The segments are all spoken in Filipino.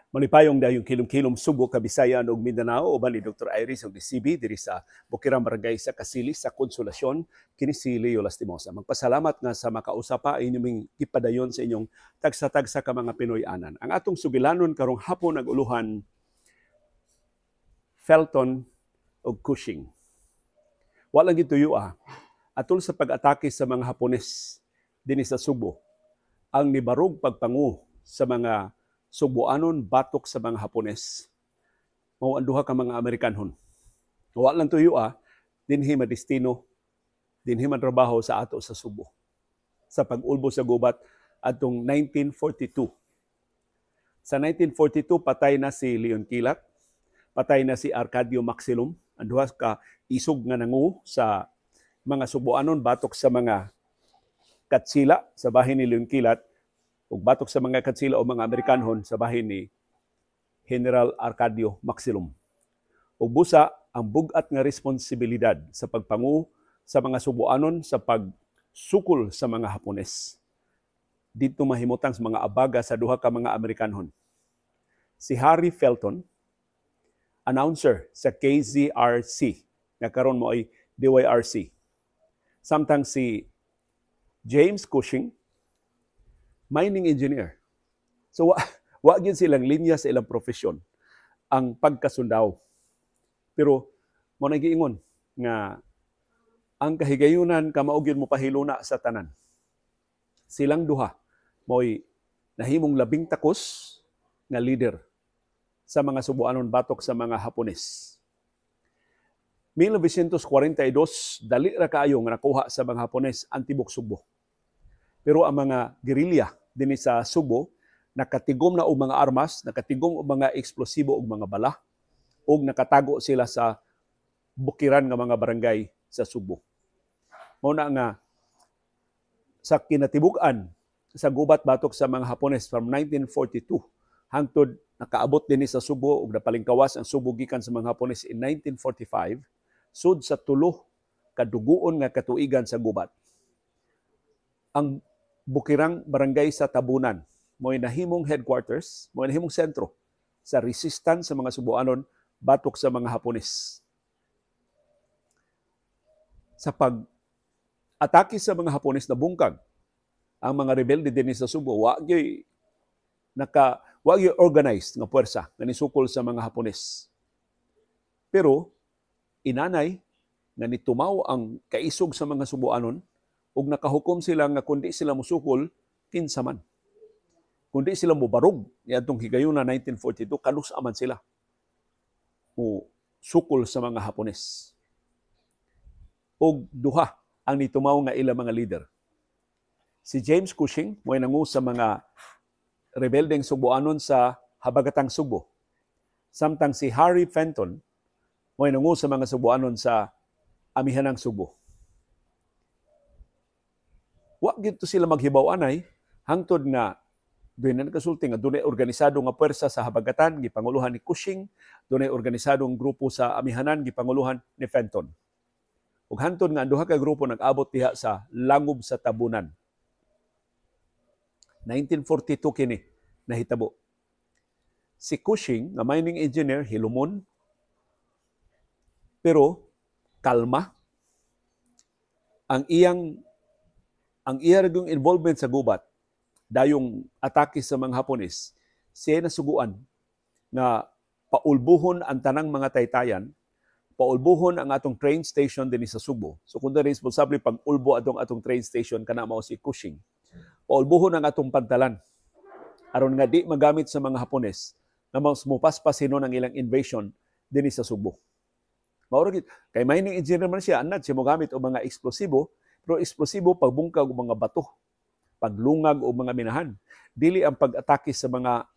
Malipayong dayong kilom-kilom Subo, Kabisayan ug Mindanao uban ni Dr. Iris ug DCB diri sa Bukirang Barangay sa Kasili sa Konsolasyon kini si Leo Lastimosa. Magpasalamat nga sa makausapa inyong ipadayon sa inyong tagsa-tagsa ka mga Pinoy-anan. Ang atong sugilanon karong hapon nag-uluhan Felton ug Cushing. Wala lang gituyo atol sa pag-atake sa mga Hapones dinhi sa Subo. Ang nibarog pagpangu sa mga Subuanon batok sa mga Hapones. Mao ang duha ka mga Amerikanhon. Wa lang tuyo dinhi madestino, dinhi matrabaho sa ato sa Subo. Sa pag-ulbo sa gubat atong 1942. Sa 1942 patay na si Leon Kilat, patay na si Arcadio Maxilum, ang duha ka isog nga nangu sa mga Subuanon batok sa mga Katsila sa bahin ni Leon Kilat ug batok sa mga Katsila o mga Amerikanhon sa bahin ni General Arcadio Maxilum. Ug busa ang bugat nga responsibilidad sa pagpangu sa mga Subuanon sa pagsukol sa mga Hapones. Dito mahimutang sa mga abaga sa duha ka mga Amerikanhon. Si Harry Felton, announcer sa KZRC, nga karon mo ay DYRC. Samtang si James Cushing, mining engineer. So, wa gyud silang linya sa ilang profesyon ang pagkasundaw. Pero, mo na giingon nga ang kahigayunan kamao gyud mo pahiluna sa tanan. Silang duha mo'y nahimong labing takos nga leader sa mga Subuanon batok sa mga Hapones. 1942, dali ra kaayo nga nakuha sa mga Hapones ang tibok Subo. Pero ang mga gerilya dinhi sa Subo nakatigom na og mga armas, nakatigom og mga eksplosibo og mga bala, ug nakatago sila sa bukiran nga mga barangay sa Subo. Mao na nga sa kinatibuk-an sa gubat batok sa mga Hapones from 1942 hangtod nakaabot dinhi sa Subo ug napalingkawas ang Subo gikan sa mga Hapones in 1945 sud sa tulo ka duguon nga katuigan sa gubat. Ang Bukirang Barangay sa Tabunan mo'y nahimong headquarters, mo'y nahimong sentro sa resistance sa mga Subuanon batok sa mga Hapones. Sa pag-atake sa mga Hapones na bungkag ang mga rebelde dinhi sa Subo, wa gyud organized nga puwersa nga nisukol sa mga Hapones. Pero inanay nga nitumaw ang kaisog sa mga Subuanon ug nakahukom sila nga kundi sila musukol kinsa man. Kundi sila mobarog niadtong higayuna 1942 kanus-aman sila mo sukol sa mga Hapones. Ug duha ang nitumaw nga ilang mga leader. Si James Cushing mo'y nangu sa mga rebeldeng Subuanon sa habagatang Subo. Samtang si Harry Fenton mo'y nangu sa mga Subuanon sa amihanang Subo. Wa gyud sila maghibaw-anay hangtod nga dunay nakasulti nga dunay organisado nga puwersa sa habagatan gipanguluhan ni Cushing, dunay organisadong grupo sa amihanan gipanguluhan ni Fenton. Ug hangtod nga ang duha ka grupo nag-abot diha sa Langob sa Tabunan. 1942 kini nahitabo. Si Cushing, nga mining engineer, hilumon pero kalma. Ang iyang involvement sa gubat, dayong atake sa mga Hapones, siya nasuguan na paulbuhon ang tanang mga taytayan, paulbuhon ang atong train station din sa Subo. So kung responsable pag-ulbo atong train station, kana mao si Cushing. Paulbuhon ang atong pantalan aron nga di magamit sa mga Hapones na mupaspas hinon ang ilang invasion din sa Subo. Maura kay mining engineer man siya, anad siya mogamit og mga eksplosibo, pero eksplosibo pagbungkag og mga bato, paglungag o mga minahan. Dili ang pag-atake sa mga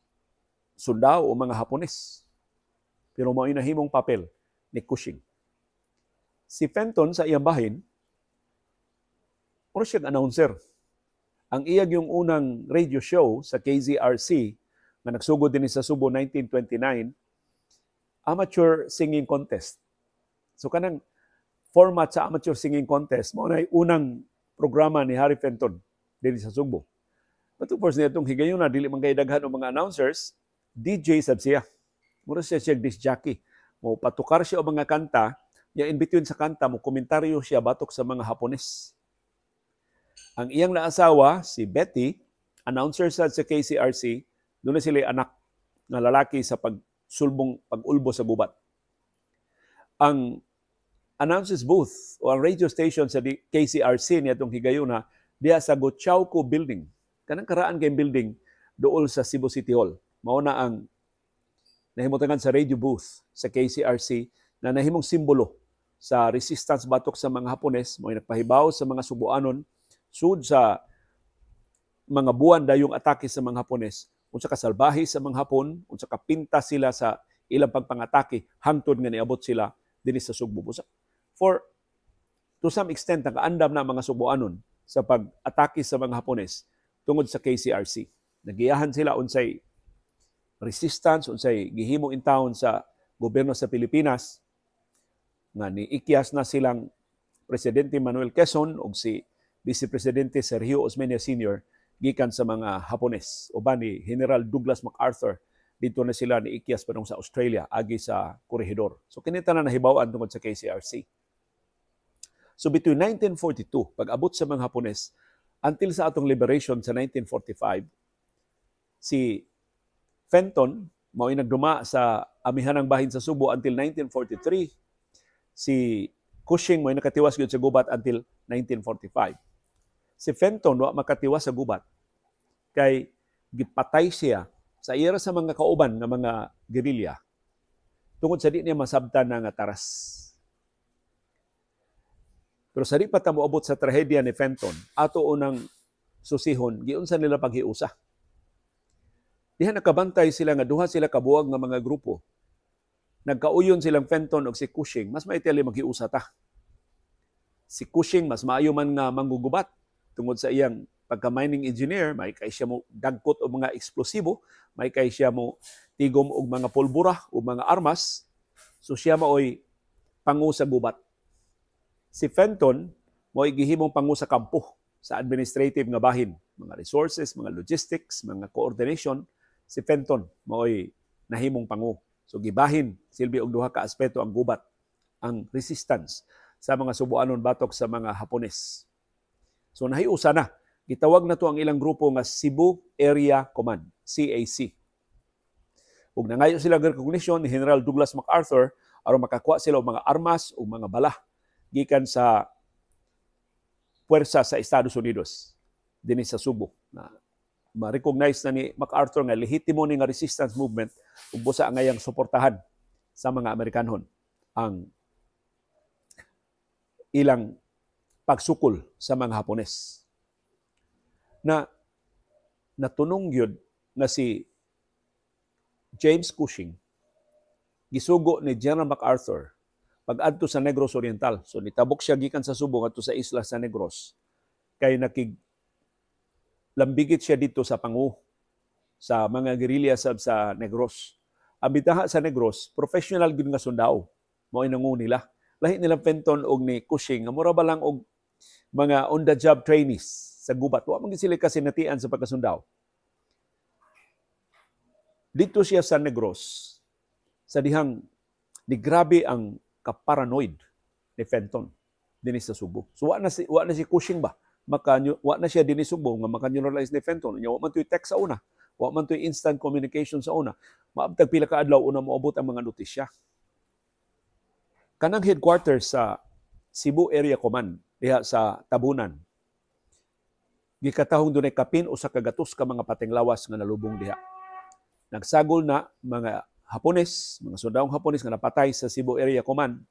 sundao o mga Hapones. Pero mao inahimong papel ni Cushing. Si Fenton sa iyang bahin, or siyang announcer. Ang iyag yung unang radio show sa KZRC na nagsugod din sa Subo 1929, amateur singing contest. So kanang format sa amateur singing contest, mao na unang programa ni Harry Fenton dili sa Subo. But of course, nitong higayon na dili man kay daghan og mga announcers, DJ sab siya. Mura siya disc jockey. Mo patukar siya og mga kanta, ya in between sa kanta mo komentaryo siya batok sa mga Hapones. Ang iyang naasawa si Betty, announcer sa KCRC, doon na sila anak na lalaki sa pag-ulbo sa gubat. Ang announces booth o ang radio station sa KCRC niya itong higayuna diya sa Gochauco Building. Kanang karaan kay building dool sa Cebu City Hall. Mao na ang nahimutangan sa radio booth sa KCRC na nahimong simbolo sa resistance batok sa mga Hapones. Mao nagpahibaw sa mga Subuanon sud sa mga buwan dayong atake sa mga Hapones. Unsa ka salbahe sa mga Hapon, unsa ka pinta sila sa ilang pagpangatake hangtod nga niabot sila dinhi sa Sugbo. For to some extent nakaandam na mga Subuanon sa pag-atake sa mga Hapones tungod sa KCRC. Nagiyahan sila unsay resistance, unsay gihimo in town sa gobyerno sa Pilipinas nga niikyas na silang Presidente Manuel Quezon ug si Vice Presidente Sergio Osmeña Sr. gikan sa mga Hapones. Uban ni General Douglas MacArthur, dito na sila niikyas padung sa Australia, agi sa Corregidor. So kinita na nahibawan tungod sa KCRC. So between 1942, pag-abot sa mga Hapones, until sa atong liberation sa 1945, si Fenton, mao'y nagduma sa amihanang bahin sa Subo until 1943. Si Cushing mao'y nakatiwas gyud sa gubat until 1945. Si Fenton wa makatiwas sa gubat kay gipatay siya sa ira sa mga kauban nga mga gerilya tungod sa di niya masabtan na nga taras. Pero sa di pa ta moabot sa trahedya ni Fenton, ato unang susihon giunsa nila paghiusa. Diha nakabantay sila nga duha sila kabuwag nga mga grupo. Nagkauyon silang Fenton og si Cushing, mas maitali maghiusa ta. Si Cushing mas maayo man nga manggugubat tungod sa iyang pagka-mining engineer, may kay siya mo dagkot og mga eksplosibo, may kay siya mo tigom og mga pulbura o mga armas, so siya maoy pangu sa gubat. Si Fenton maoy gihimong pangu sa kampo, sa administrative nga bahin, mga resources, mga logistics, mga coordination. Si Fenton maoy nahimong pangu. So gibahin silbi og duha ka aspeto ang gubat, ang resistance sa mga Subuanon batok sa mga Hapones. So nahiusa na. Gitawag na to ang ilang grupo nga Cebu Area Command, CAC. Ug nangayo sila ng recognition ni General Douglas MacArthur aron makakuha sila og mga armas o mga bala gikan sa puwersa sa Estados Unidos dinhi sa Subo. Na ma-recognize na ni MacArthur nga lehitimo ni nga resistance movement ug busa ngayang suportahan sa mga Amerikanhon ang ilang pagsukol sa mga Hapones. Na natunong yun na si James Cushing gisugo ni General MacArthur pag-adto sa Negros Oriental. So nitabok siya gikan sa Subo ngadto sa isla sa Negros kay lambigit siya dito sa pangu sa mga guerrilla sa Negros. Ang bitaha sa Negros, professional gid nga sundao mao inangu nila. Lahi nilang Fenton og ni Cushing nga mura ba lang og mga on the job trainees sa gubat. Wa man sila kasinatian sa pagkasundao. Dito siya sa Negros sa dihang ni grabe ang kaparanoid ni Fenton dinhi sa Subo. So wa na si Cushing ba? Wa na siya dinhi Subo nga maka-neuralize ni Fenton. Nya wa man tuy text sa una, wa man tuy instant communication sa una. Maabtag pila ka adlaw una moabot ang mga notisya. Kanang headquarters sa Cebu Area Command diha sa Tabunan. Gikatahong dunay kapin o sa kagatos ka mga pating lawas nga nalubong diha. Nagsagol na mga Hapones, mga sundawong Hapones nga napatay sa Cebu Area Command,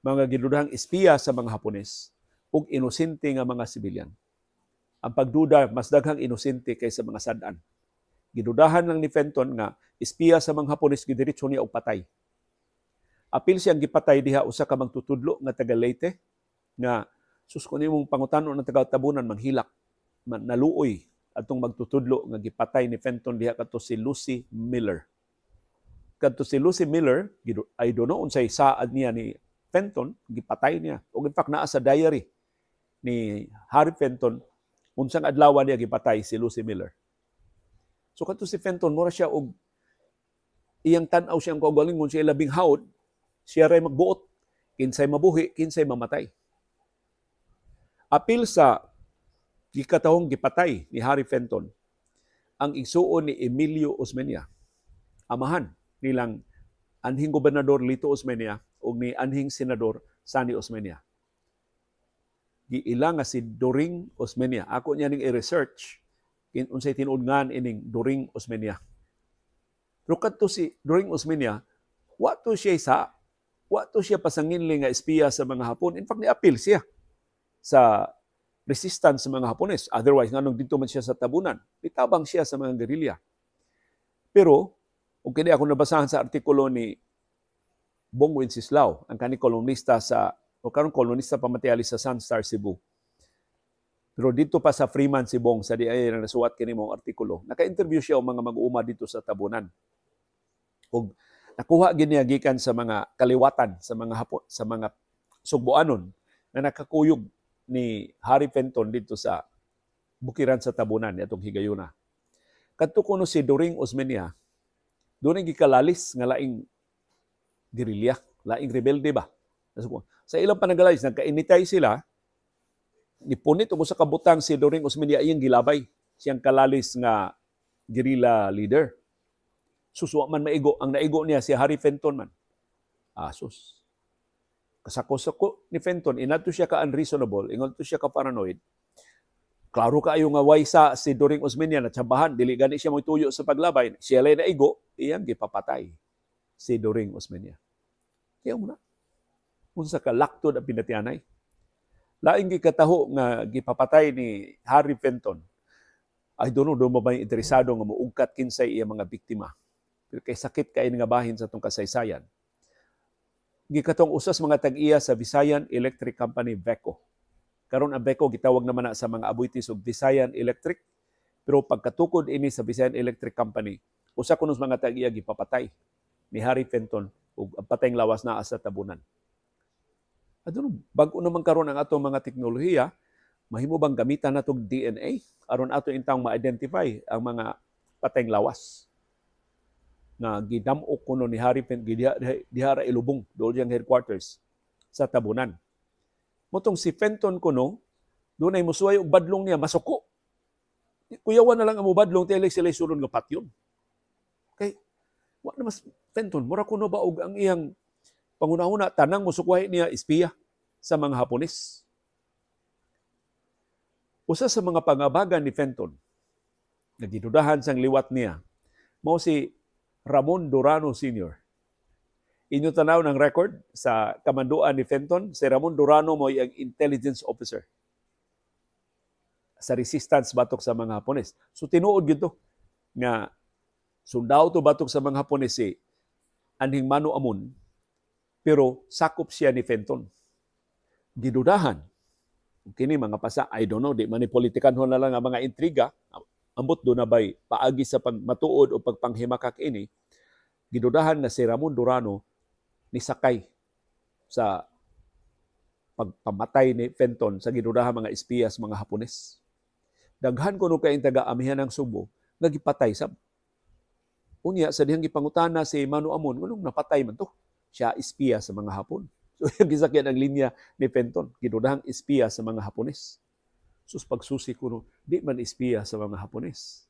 mga gidudahang espiya sa mga Hapones ug inosente nga mga sibilyan. Ang pagduda mas daghang inosente kaysa mga sad-an. Gidudahan lang ni Fenton nga espiya sa mga Hapones gidiretso niya og patay. Apil siyang gipatay diha usa ka magtutudlo nga taga Leyte nga sus kun imong pangutanon ng taga Tabunan manghilak naluoy atong magtutudlo nga gipatay ni Fenton diha kadto si Lucy Miller. Kadto si Lucy Miller, I don't know unsay saad niya ni Fenton, gipatay niya. O in fact naa sa diary ni Harry Fenton unsang adlaw niya gipatay si Lucy Miller. So kadto si Fenton mura siya og iyang tanaw siyang kaugalingon siya labing hawd, siya ray magbuot, kinsay mabuhi, kinsay mamatay. Apil sa gikatahong gipatay ni Harry Fenton ang igsuon ni Emilio Osmeña, amahan nilang anhing gobernador Lito Osmeña ug ni anhing senador Sani Osmeña. Giila nga si Doring Osmeña. Ako niya ning i-research unsay tinud-ngan ining Doring Osmeña. Pero kadto si Doring Osmeña, wa to siya pasanginli nga espiya sa mga Hapon. In fact, ni-appeal siya sa resistance sa mga Hapones. Otherwise, nganong dito man siya sa tabunan. Itabang siya sa mga gerilya. Pero, kung kini ako nabasahan sa artikulo ni Bong Wenceslao, ang kani kolumnista karong kolumnista pamatiali sa Sunstar Cebu. Pero dito pa sa Freeman si Bong, sa di ay nasuwat kini mong artikulo, naka-interview siya o mga mag-uuma dito sa tabunan. O nakuha giniagikan sa mga kaliwatan, sa mga Sugboanon na nakakuyog ni Harry Fenton dito sa bukiran sa tabunan atong higayuna. Kadto kuno si Doring Osmeña, doon ang gikalalis nga laing gerilya, laing rebelde ba? Sa ilang panagalayos, nagkainitay sila, nipunit o sa kabutang si Doring Osmeña iyang gilabay, siyang kalalis nga guerrilla leader. Suswa man maigo, ang naigo niya si Harry Fenton man. Asus. Kasako-sako ni Fenton, inato siya ka-unreasonable, inato siya ka-paranoid. Klaro kaayo nga waysa si Doring Osmeña na tsabahan, dili gani siya mo'y sa paglabay. Siya lay naigo, iyang gipapatay si Doring Osmeña. Kaya muna, unsa ka laktod ang pinatianay. Laing gikataho nga gipapatay ni Harry Fenton. I don't know, doon mo ba yung interesado nga muugkat kinsay iya mga biktima. Pero kay sakit kay nga bahin sa itong kasaysayan. Gikatong usas mga tag-iya sa Visayan Electric Company, VECO. Karon ang VECO gitawag naman na sa mga abuitis og Visayan Electric, pero pagkatukod ini sa Visayan Electric Company, usa kunos mga tag-iya gipapatay ni Harry Fenton ug ang patayng lawas naa sa tabunan. Adun bag-o naman karon ang atong mga teknolohiya, mahimo bang gamitan natong DNA aron ato intang ma-identify ang mga patayng lawas na gidam-ok kuno ni Harry Fenton dihara ilubong doon yang headquarters sa tabunan. Motong si Fenton kuno dunay musuway og badlong niya masuko. Kuyawan na lang ang badlong tele sila sulod nga patyon. Okay? Wa na mas Fenton mura kuno ba og ang iyang pangunahuna tanang musukway niya espiya sa mga Hapones. Usa sa mga pangabagan ni Fenton na gidudahan sang liwat niya mao si Ramon Durano Sr. Inyo tanaw ng record sa kamanduan ni Fenton, si Ramon Durano mo ang intelligence officer sa resistance batok sa mga Hapones. So tinuod gito nga sundao to batok sa mga Hapones si anhing Mano Amon, pero sakop siya ni Fenton. Gidudahan. Kini mga pasa, I don't know, di manipolitikan ho na lang ang mga intriga. Ambot do na bay paagi sa pagmatuod o pagpanghimakak ini, gidudahan na si Ramon Durano ni sakay sa pagpamatay ni Fenton sa gidudahan mga espiyas mga Hapones. Daghan kuno kay taga-amihan ng Subo nga gipatay sab. Unya sa dihang gipangutana si Mano Amon, ngunong napatay man to. Siya espiya sa mga Hapon. So gisakyan ang linya ni Fenton, gidudahang espiya sa mga Hapones. Sus pagsusi kuno, di man espiya sa mga Hapones.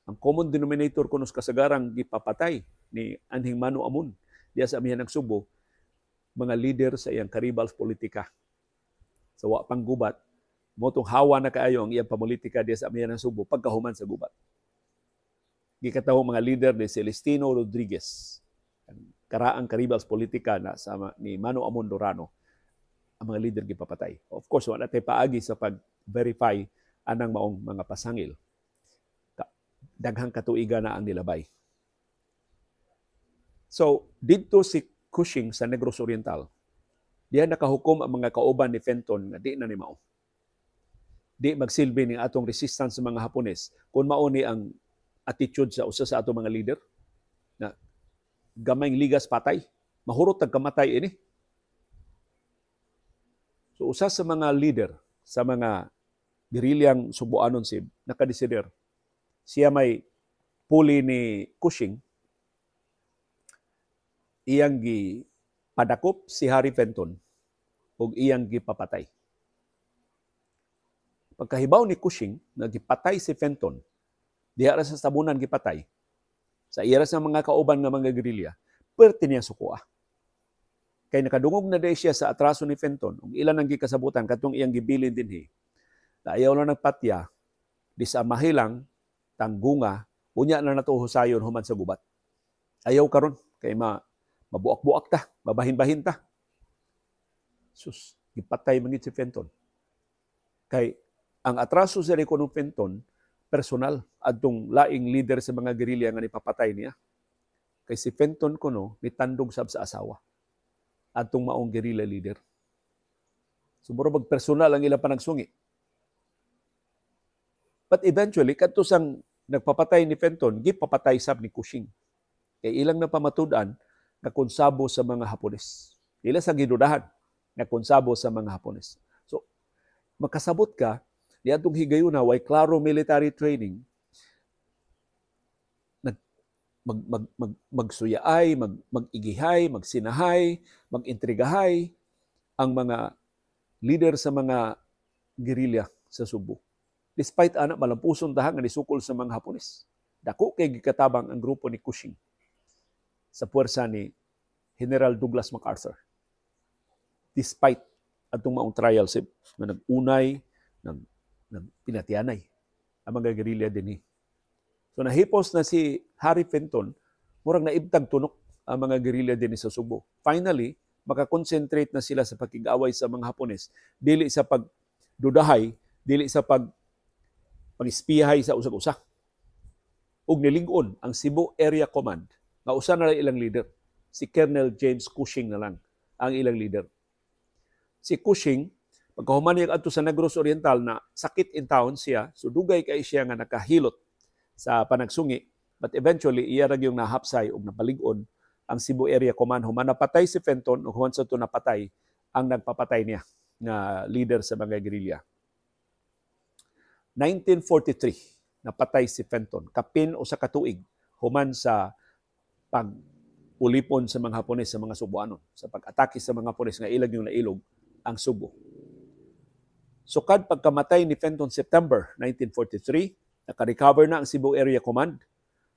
Ang common denominator kuno sa kasagarang gipapatay ni anhing Mano Amon diya sa amihan ng Subo, mga leader sa iyang karibals politika. Sa wa pang gubat, motong hawa na kaayo ang iyang pamulitika diya sa amihan ng Subo pagkahuman sa gubat. Gikataho mga leader ni Celestino Rodriguez, karaang karibals politika na sama ni Mano Amon Durano, ang mga leader gipapatay. Of course, wala tayo paagi sa pag-verify anang maong mga pasangil. Daghang katuiga na ang nilabay. So, dito si Cushing sa Negros Oriental, diya nakahukom ang mga kauban ni Fenton nga di na ni mao. Di magsilbi ni atong resistance sa mga Hapones kung mao ni ang attitude sa usa sa atong mga leader na gamayng ligas patay, mahurot tagkamatay ini. So usa sa mga leader sa mga gerilyang Subuanon sib nakadesider siya may puli ni Cushing iyang gipadakop si Harry Fenton ug iyang gipapatay. Pagkahibaw ni Cushing na gipatay si Fenton, diha ra sa tabunan gipatay, sa iya ra sa mga kauban nga mga gerilya, perti niya sukuha. Kay nakadungog na day siya sa atraso ni Fenton, ug ilan ang gikasabutan katong iyang gibilin dinhi. Ayaw lang nagpatya, di sa mahilang, tanggunga, unya na nato husayon human sa gubat. Ayaw karon kay mabuak-buak ta, mabahin-bahin ta. Sus, gipatay man si Fenton. Kay ang atraso sa Rico Fenton, personal, adtong laing leader sa mga gerilya nga nipapatay niya. Kay si Fenton kuno nitandog sab sa asawa adtong maong guerrilla leader. Sumuro mag personal ang ilang panagsungi. But eventually, kadto sang nagpapatay ni Fenton, gipapatay sab ni Cushing. Kay ilang napamatud-an na konsabo sa mga Hapones. Ila sa gidudahan na konsabo sa mga Hapones. So, makasabot ka, di atong higayuna, way klaro military training, magsuyaay, mag-igihay, magsinahay, mag-intrigahay ang mga leader sa mga gerilya sa Subo. Despite anak malampuson tahan nga nisukol sa mga Hapones. Dako kay gikatabang ang grupo ni Cushing sa puwersa ni General Douglas MacArthur. Despite atong maong trial na nag-unay, nagpinatianay ang mga gerilya dinhi. So nahipos na si Harry Fenton, murang naibtag tunok ang mga gerilya dinhi sa Subo. Finally, makakonsentrate na sila sa pakig-away sa mga Hapones, dili sa pagdudahay, dili sa pag-ispiyahay sa usag-usa. Ug nilig-on ang Cebu Area Command, nga usa na lang ilang leader, si Colonel James Cushing na lang ang ilang leader. Si Cushing, pagkahuman niya adto sa Negros Oriental na sakit in town siya, so dugay kay siya nga nakahilot sa panagsungi, but eventually iya ra gyung nahapsay ug napalig-on ang Cebu Area Command. Human napatay si Fenton ug human sa to napatay ang nagpapatay niya nga leader sa mga gerilya. 1943 napatay si Fenton kapin o sa katuig human sa pag-ulipon sa mga Hapones sa mga Subuanon, sa pag-atake sa mga Hapones nga ilag yung nailog ang Subo. Sukad pagkamatay ni Fenton September 1943, naka-recover na ang Cebu Area Command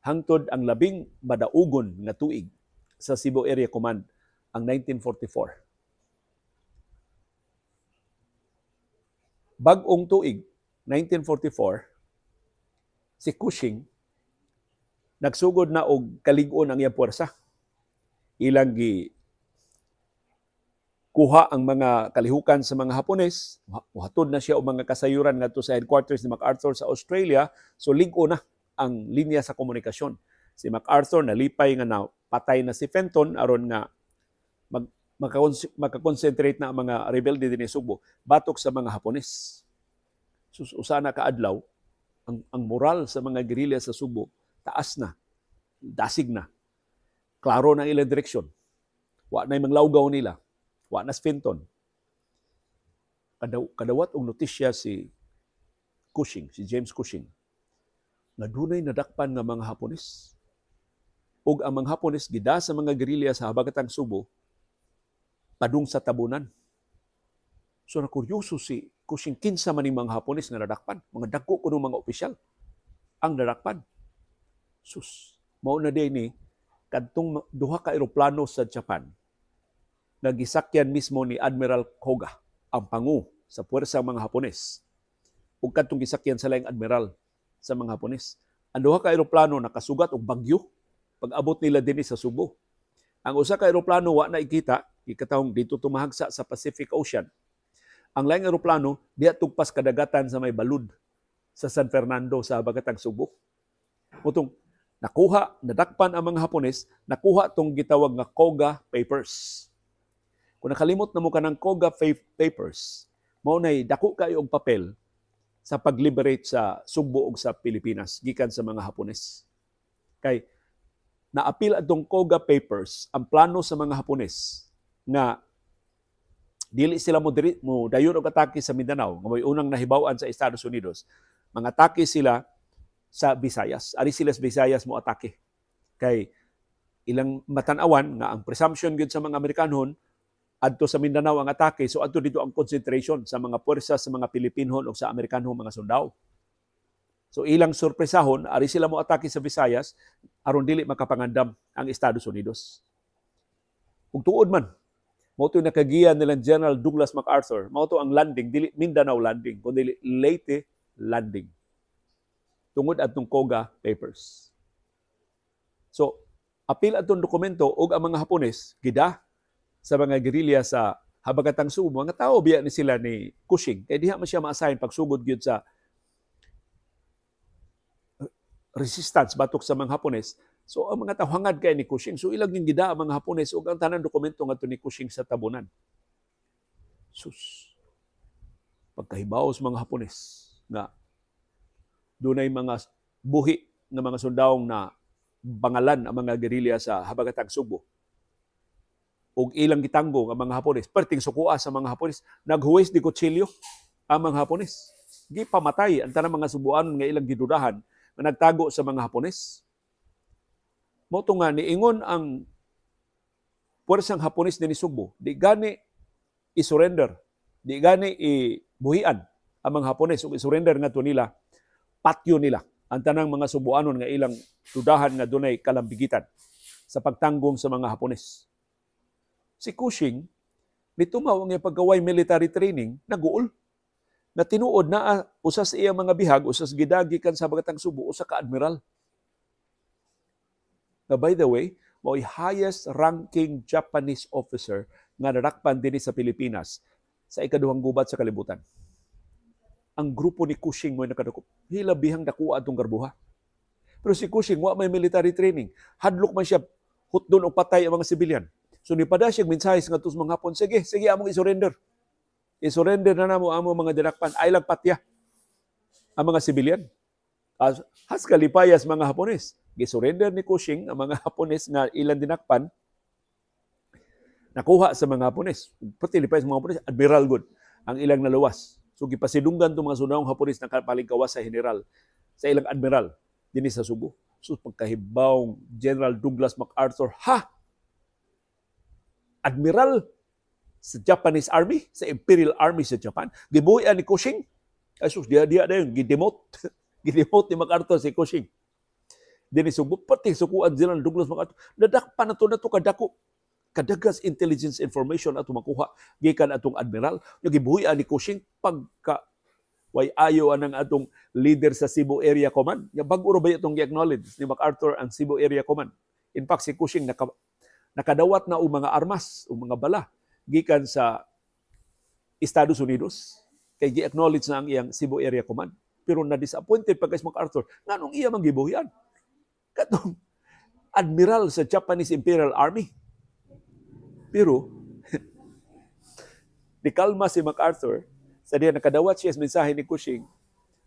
hangtod ang labing madaugon nga tuig sa Cebu Area Command ang 1944. Bag-ong tuig 1944, si Cushing nagsugod na og kalig-on ang iyang puwersa. Ilang kuha ang mga kalihukan sa mga Hapones, muhatod na siya og mga kasayuran ngadto sa headquarters ni MacArthur sa Australia, so lig-o na ang linya sa komunikasyon. Si MacArthur nalipay nga napatay na si Fenton aron nga makakonsentrate na ang mga rebelde dinhi Subo batok sa mga Hapones. Usa na kaadlaw ang moral sa mga gerilya sa Subo taas na, dasig na. Klaro na ilang direksyon. Wa na'y manglawgaw nila. Wa na si Fenton. Kadawat og notisya si Cushing, si James Cushing, na dunay nadakpan nga mga Hapones. Ug ang mga Hapones gida sa mga gerilya sa habagatang Subo padung sa tabunan. So nakuryoso si Cushing, kinsa man mga Hapones nga nadakpan, mga dagko kuno mga opisyal ang nadakpan. Sus, mao na din ni kadtong duha ka eroplano sa Japan nagisakyan mismo ni Admiral Koga, ang pangu sa puwersang mga Hapones. Ug kadtong gisakyan sa laing admiral sa mga Hapones. Ang duha ka eroplano nakasugat og bagyo pag-abot nila dinhi sa Subo. Ang usa ka eroplano wa na ikita, ikatawong dito tumahagsa sa Pacific Ocean. Ang laing eroplano diha tugpas kadagatan sa may balud sa San Fernando sa habagatang Subo. Mutong nakuha, nadakpan ang mga Hapones, nakuha tong gitawag nga Koga Papers. Kung nakalimot na mo ka ng Koga Papers, mao nay dako kayo og papel sa pag-liberate sa Subo ug sa Pilipinas gikan sa mga Hapones. Kay naapil atong Koga Papers ang plano sa mga Hapones nga dili sila mo dayon og atake sa Mindanao, nga may unang nahibaw-an sa Estados Unidos. Mga atake sila sa Visayas. Ari sila sa Visayas mo atake. Kay ilang matanawan nga ang presumption gyud sa mga Amerikanhon adto sa Mindanao ang atake, so adto dito ang concentration sa mga puwersa sa mga Pilipinhon o sa Amerikanhong mga sundao. So ilang sorpresahon, ari sila mo atake sa Visayas aron dili makapangandam ang Estados Unidos. Ug tuod man, mao to nakagiya nilang General Douglas MacArthur, mao to ang landing, dili Mindanao landing, kundi Leyte landing. Tungod adtong COGA papers. So, apil atong dokumento ug ang mga Hapones gida sa mga gerilya sa habagatang Subo, mga tao biya ni sila ni Cushing. Kaya diha man siya ma-assign pagsugod gyud sa resistance batok sa mga Hapones. So ang mga tawhangad kay ni Cushing, so ilang yung gida ang mga Hapones ug ang tanang dokumento ngadto ni Cushing sa tabunan. Sus. Pagkahibaw sa mga Hapones nga dunay mga buhi nga mga sundawong na bangalan ang mga gerilya sa habagatang Subo. Ug ilang gitanggo ang mga Hapones, perting sukua sa mga Hapones, naghuwes di kutsilyo ang mga Hapones. Gipamatay ang tanang mga Subuanon nga ilang gidudahan na nagtago sa mga Hapones. Moto nga niingon ang puwersang Hapones din ni Subo, di gani i-surrender, di gani ibuhian ang mga Hapones ug i-surrender nga to nila, patyo nila ang tanang mga Subuanon nga ilang dudahan nga dunay kalambigitan sa pagtanggong sa mga Hapones. Si Cushing, nitumaw ang pagkaway military training, naguol. Na tinuod na usas iya mga bihag, usas gidagikan sa habagatang Subo, usa ka admiral. Na by the way, mao'y highest ranking Japanese officer nga narakpan dinhi sa Pilipinas sa ikaduhang gubat sa kalibutan. Ang grupo ni Cushing mo'y nakadako. Hilabihang dakuha atong garbuha. Pero si Cushing, wa may military training. Hadlok man siya, hutdon o patay ang mga sibilyan. So nipada siya mensahe nga tus mga Hapon, sige, among i-surrender. I-surrender na namo ang mga dinakpan. Ay lang patya ang mga sibilyan. Has kalipayas mga Hapones. Gisurrender ni Cushing ang mga Hapones nga ilang dinakpan, nakuha sa mga Hapones. Pati lipayas mga Hapones, admiral good ang ilang naluwas. So gipasidunggan itong mga sundawong Hapones na palingkawas sa general, sa ilang admiral dinhi sa Subo. So pagkahibaw General Douglas MacArthur, admiral sa Japanese Army, sa Imperial Army sa Japan, gibuhian ni Cushing. Ay sus, dia dayon gidemote. Gidemote ni MacArthur si Cushing. Dinhi Subo, pati sukuan General Douglas MacArthur. Nadakpan na to kadako. Kadagas intelligence information ato makuha gikan atong admiral. Gibuhian ni Cushing pagka way ayo anang atong leader sa Cebu Area Command. Ya bag-o ra ba itong gi-acknowledge ni MacArthur ang Cebu Area Command. In fact, si Cushing nakadawat na og mga armas, og mga bala gikan sa Estados Unidos kay gi-acknowledge na ang iyang Cebu Area Command. Pero na-disappointed pa kay MacArthur nganong iya man gibuhian katong admiral sa Japanese Imperial Army. Pero nikalma si MacArthur sa diya nakadawat siya sa mensahe ni Cushing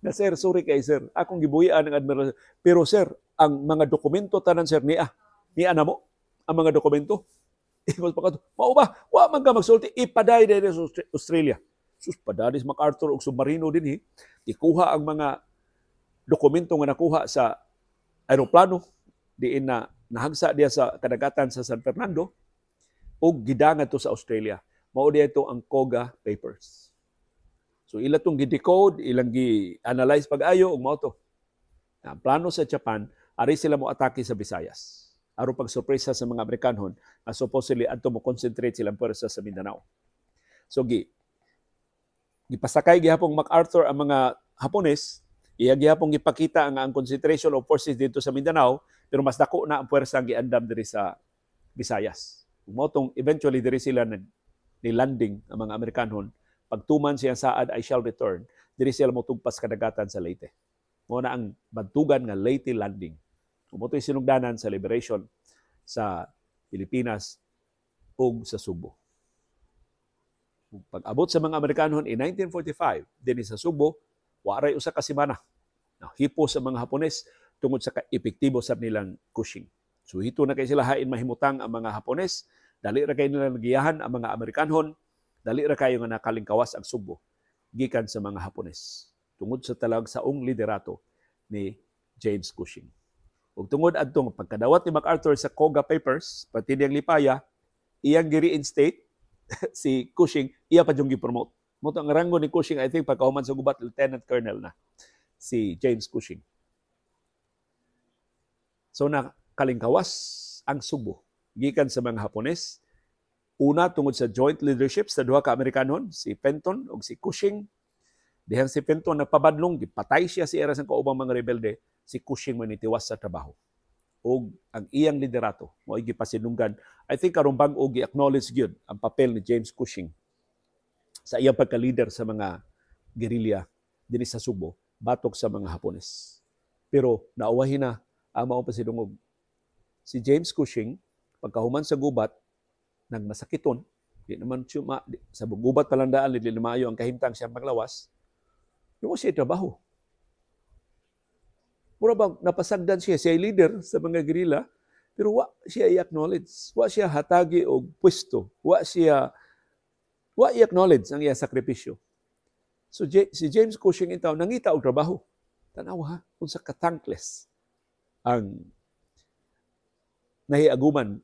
na, sir, sorry kay sir, akong gibuhian ng admiral, pero sir, ang mga dokumento tanan sir niya na mo ang mga dokumento. Ikos pa kato, mao ba? Wa man ka magsulti, ipaday din sa Australia. Sus, padaris MacArthur og submarino din ikuha ang mga dokumento nga nakuha sa aeroplano diin na nahagsa diya sa kadagatan sa San Fernando og gidangan to sa Australia. Mao diya ito ang COGA papers. So ila tong gi-decode, ilang gi-analyze pag-ayo og mao to. Ang plano sa Japan, ari sila mo atake sa Visayas. Aron pag-surpresa sa mga Amerikanhon na supposedly adto mo concentrate silang pwersa sa Mindanao. So gipasakay gihapon MacArthur ang mga Hapones, iya gihapon gipakita ang concentration of forces dito sa Mindanao, pero mas dako na ang pwersa ang giandam diri sa Visayas. Motong eventually diri sila ni-landing ang mga Amerikanhon. Pagtuman siya saad, I shall return. Diri sila motugpas kadagatan sa Leyte. Mao na ang bantugan nga Leyte landing. Umotoy sinugdanan sa liberation sa Pilipinas ug sa Subo. Pag-abot sa mga Amerikanhon in 1945, dinhi sa Subo, waray usa ka semana. Hipo sa mga Hapones tungod sa epektibo sa nilang Cushing. So hito na kay sila hain mahimutang ang mga Hapones, dali ra kay nila nagiyahan ang mga Amerikanhon, dali ra kayo nga nakalingkawas ang Subo gikan sa mga Hapones tungod sa talag saong liderato ni James Cushing. Ug tungod adtong pagkadawat ni MacArthur sa COGA papers, pati niyang lipaya, iyang gi-reinstate si Cushing, iya pa yung gi-promote. Moto ang rango ni Cushing, I think pagkahuman sa gubat, Lieutenant Colonel na si James Cushing. So nakalingkawas ang Subo gikan sa mga Hapones. Una tungod sa joint leadership sa duha ka Amerikanon, si Fenton ug si Cushing. Dihang si Fenton nagpabadlong, gipatay siya si era sa kaubang mga rebelde, si Cushing manitiwas sa trabaho. O ang iyang liderato mo gipasinunggan. I think karong bag-o gi-acknowledge gyud ang papel ni James Cushing sa iyang pagka-leader sa mga guerrilla dinhi sa Subo batok sa mga Hapones. Pero nauwahin na ang mao pasidungog. Si James Cushing pagkahuman sa gubat nang masakiton, di naman siya sa gubat palandaan li limayo ang kahimtang siyang maglawas. Yung siya trabaho. Mura bang napasagdan siya leader sa mga guerrilla, pero wa siya i-acknowledge, wa siya hatagi og pwesto, wa i-acknowledge ang iya sakripisyo. So si James Cushing itaw nangita og trabaho. Tanaw ha, unsa ka thankless ang nahiaguman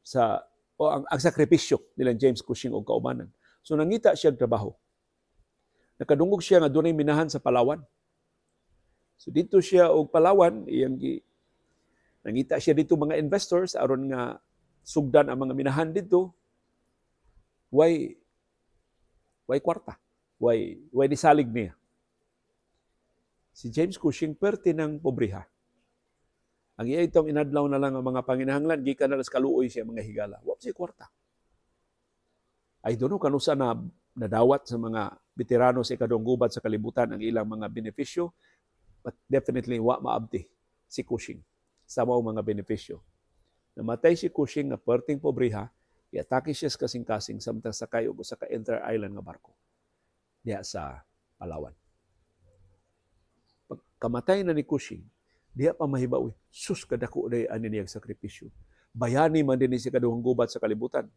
sa o ang sakripisyo nila James Cushing og kaubanan. So nangita siya og trabaho. Nakadungog siya nga dunay minahan sa Palawan. So dito siya og Palawan, nangita siya dito mga investors aron nga sugdan ang mga minahan dito. Why kwarta? Why nisalig niya? Si James Cushing perti ng pobriha. Ang iya itong inadlaw na lang ang mga panginahanglan, gikan na sa kaluoy siya mga higala. Wa siya kwarta. I don't know kanusa na nadawat sa mga veterano sa ikadong gubat sa kalibutan ang ilang mga benepisyo, but definitely wa maabti si Cushing sa mga benepisyo. Namatay si Cushing na perting pobriha, iatake siya sa kasing-kasing samtang sakay og usa ka inter-island nga barko diha sa Palawan. Pagkamatay na ni Cushing, diha pa mahibaw, sus kadako day ani niyang sakripisyo. Bayani man din si kaduhang gubat sa kalibutan.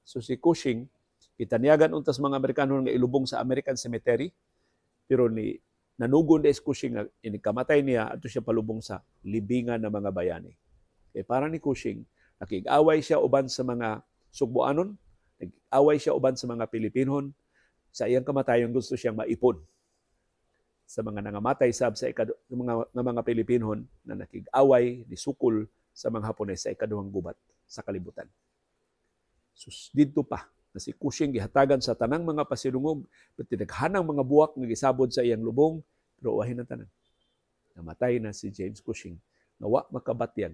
So si Cushing, itaniagan untas mga Amerikano nga ilubong sa American Cemetery, pero ni nanugon des Cushing nga inikamatay niya ato siya palubong sa libingan ng mga bayani. Kay para ni Cushing, nakig-away siya uban sa mga Sugboanon, nag-away siya uban sa mga Pilipinon. Sa iyang kamatayon gusto siyang maipon sa mga nangamatay sab sa mga Pilipinon na nakig-away ni sukol sa mga Hapones sa ikaduhang gubat sa kalibutan. Sus didto pa na si Cushing gihatagan sa tanang mga pasidungog, pati naghanang mga buwak nga gisabod sa iyang lubong, pero uwahin ang tanan. Namatay na si James Cushing na wa makabatyag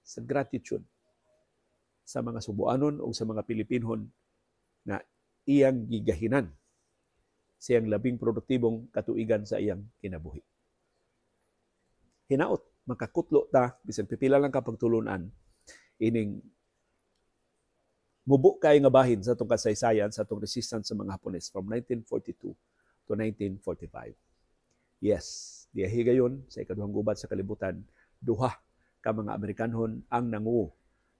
sa gratitude sa mga Subuanon o sa mga Pilipinon na iyang gigahinan siyang labing produktibong katuigan sa iyang kinabuhi. Hinaot, makakutlo ta, bisan pipila lang kapag tulunan, ining mubo kay nga bahin sa itong kasaysayan, sa itong resistance sa mga Hapones from 1942 to 1945. Yes, diyahi gayon sa ikaduhang gubat sa kalibutan, duha ka mga Amerikanhon ang nanguo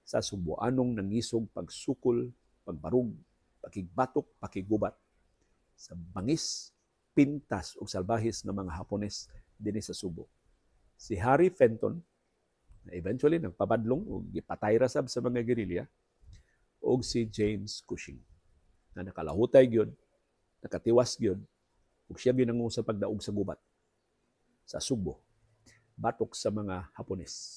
sa Subuanong nangisog pagsukol, pagbarug, pakigbatok, pakigubat sa bangis, pintas ug salbahis ng mga Hapones dinhi sa Subo. Si Harry Fenton, na eventually nagpabadlong o gipatay rasab sa mga gerilya, o si James Cushing, na nakalahutay gyud, nakatiwas gyud, ug siya ginangu sa pagdaog sa gubat sa Subo, batok sa mga Hapones.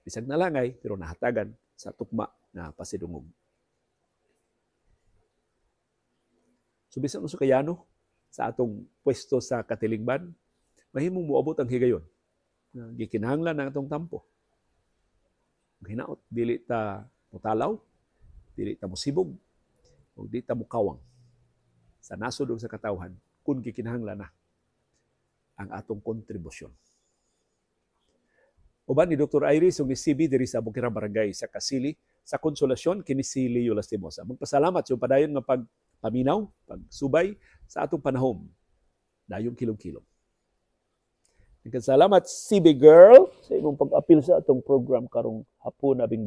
Bisag nalangay, pero nahatagan sa tukma na pasidungog. So bisan uso kayano sa atong pwesto sa katilingban, mahimong moabot ang higayon. Gikinahanglan ang atong tampo. Hinaot, dili ta mutalaw, dili ta musibog, o dili ta mukawang sa nasod o sa katawhan kung gikinahanglan na ang atong kontribusyon. Uban ni Dr. Iris ug ni CB diri sa Bukirang Barangay sa Kasili sa Konsolasyon kini si Leo Lastimosa. Magpasalamat sa padayon nga pagpaminaw, pagsubay sa atong panahon. Dayong kilom-kilom. Salamat CB girl sa imong pag-apil sa atong program karong hapon abing